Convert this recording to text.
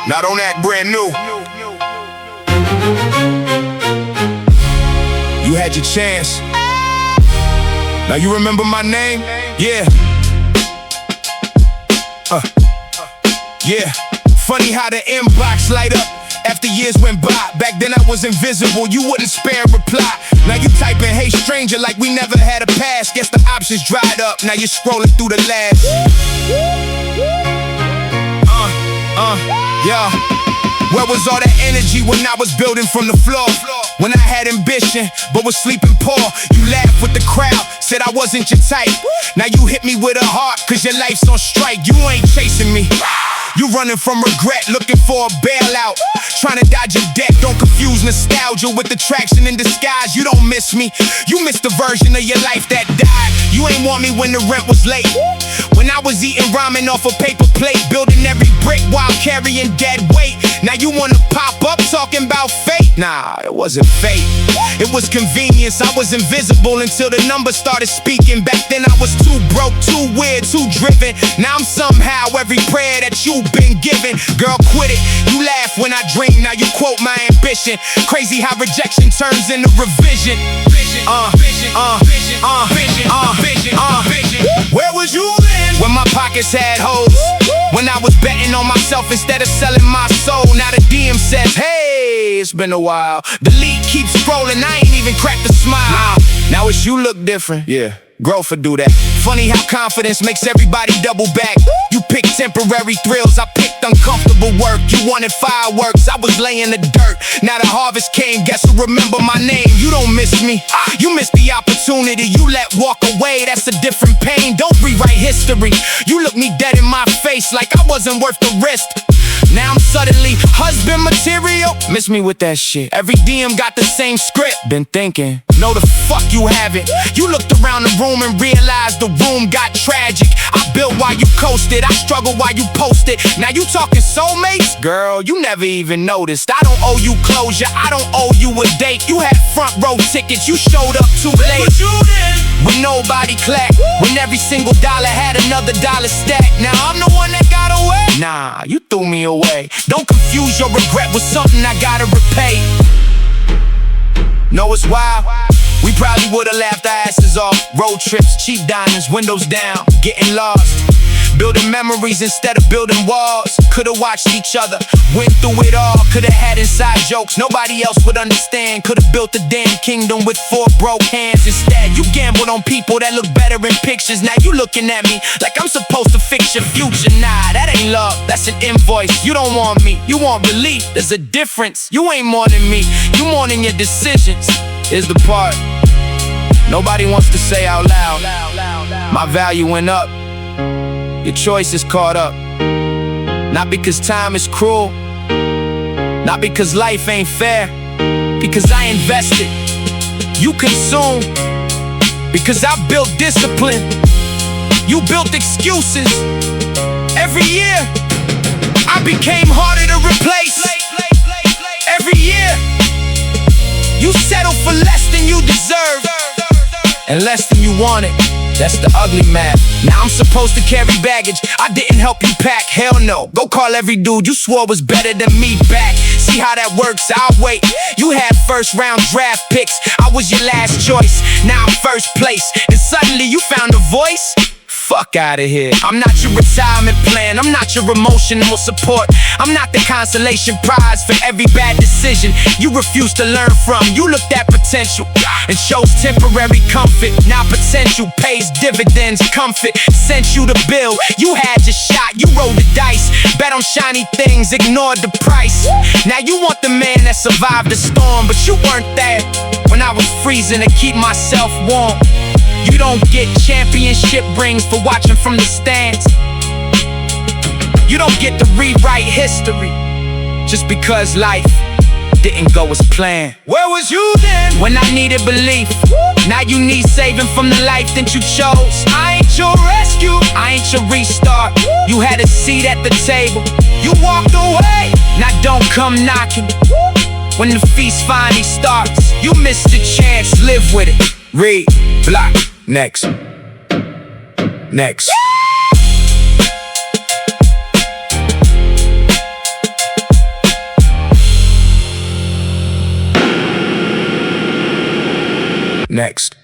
Now don't act brand new. You had your chance. Now you remember my name? Yeah. Yeah. Funny how the inbox light up after years went by. Back then I was invisible, you wouldn't spare a reply. Now you typing, hey stranger, like we never had a past. Guess the options dried up, now you're scrolling through the last. Yeah. Where was all that energy when I was building from the floor? When I had ambition, but was sleeping poor. You laughed with the crowd, said I wasn't your type. Now you hit me with a heart, cause your life's on strike. You ain't chasing me. You running from regret, looking for a bailout. Trying to dodge your debt, don't confuse nostalgia with attraction in disguise. You don't miss me, you missed the version of your life that died. You ain't want me when the rent was late. When I was eating ramen off a paper plate, building every brick while carrying dead weight. Now you wanna pop up talking about fate? Nah, it wasn't fate, it was convenience. I was invisible until the numbers started speaking. Back then I was too broke, too weird, too driven. Now I'm somehow every prayer that you've been given. Girl, quit it, you laugh when I dream, now you quote my ambition. Crazy how rejection turns into revision. Where was you then? When my pockets had holes, when I was betting on myself instead of selling my soul. Now the DM says, hey, it's been a while. Delete, keep scrolling, I ain't even cracked a smile. Now it's you look different. Yeah, growth would do that. Funny how confidence makes everybody double back. You picked temporary thrills, I picked uncomfortable work. You wanted fireworks, I was laying the dirt. Now the harvest came, guess who remember my name? You don't miss me, you missed the opportunity. You let walk away, that's a different pain. Don't rewrite history. You look me dead in my face like I wasn't worth the risk. Now I'm suddenly husband material. Miss me with that shit. Every DM got the same script. Been thinking, no the fuck you haven't. You looked around the room and realized the room got tragic. I built while you coasted, I struggled while you posted. Now you talking soulmates? Girl, you never even noticed. I don't owe you closure, I don't owe you a date. You had front row tickets, you showed up too late. What you did? When nobody clapped, when every single dollar had another dollar stacked. Now I'm the one that got away. Nah, you threw me away. Don't confuse your regret with something I gotta repay. Know it's wild, we probably would've laughed our asses off. Road trips, cheap diamonds, windows down, getting lost. Building memories instead of building walls. Could've watched each other, went through it all. Could've had inside jokes nobody else would understand. Could've built a damn kingdom with 4 broke hands. Instead, you gambled on people that look better in pictures. Now you looking at me like I'm supposed to fix your future. Nah, that ain't love, that's an invoice. You don't want me, you want relief. There's a difference, you ain't more than me, you more than your decisions. Is the part nobody wants to say out loud. My value went up, your choice is caught up. Not because time is cruel, not because life ain't fair, because I invested, you consume. Because I built discipline, you built excuses. Every year, I became harder to replace. Every year, you settle for less than you deserve, and less than you wanted. That's the ugly math. Now I'm supposed to carry baggage I didn't help you pack. Hell no, go call every dude you swore was better than me back. See how that works, I'll wait. You had first round draft picks, I was your last choice. Now I'm first place, and suddenly you found a voice? Fuck out of here. I'm not your retirement plan, I'm not your emotional support. I'm not the consolation prize for every bad decision you refuse to learn from. You looked at potential and chose temporary comfort. Now potential pays dividends. Comfort sent you the bill, you had your shot, you rolled the dice. Bet on shiny things, ignored the price. Now you want the man that survived the storm, but you weren't there when I was freezing to keep myself warm. You don't get championship rings for watching from the stands. You don't get to rewrite history just because life didn't go as planned. Where was you then? When I needed belief. Now you need saving from the life that you chose. I ain't your rescue, I ain't your restart. You had a seat at the table, you walked away. Now don't come knocking when the feast finally starts. You missed the chance, live with it. Read, block, next. Next. Next.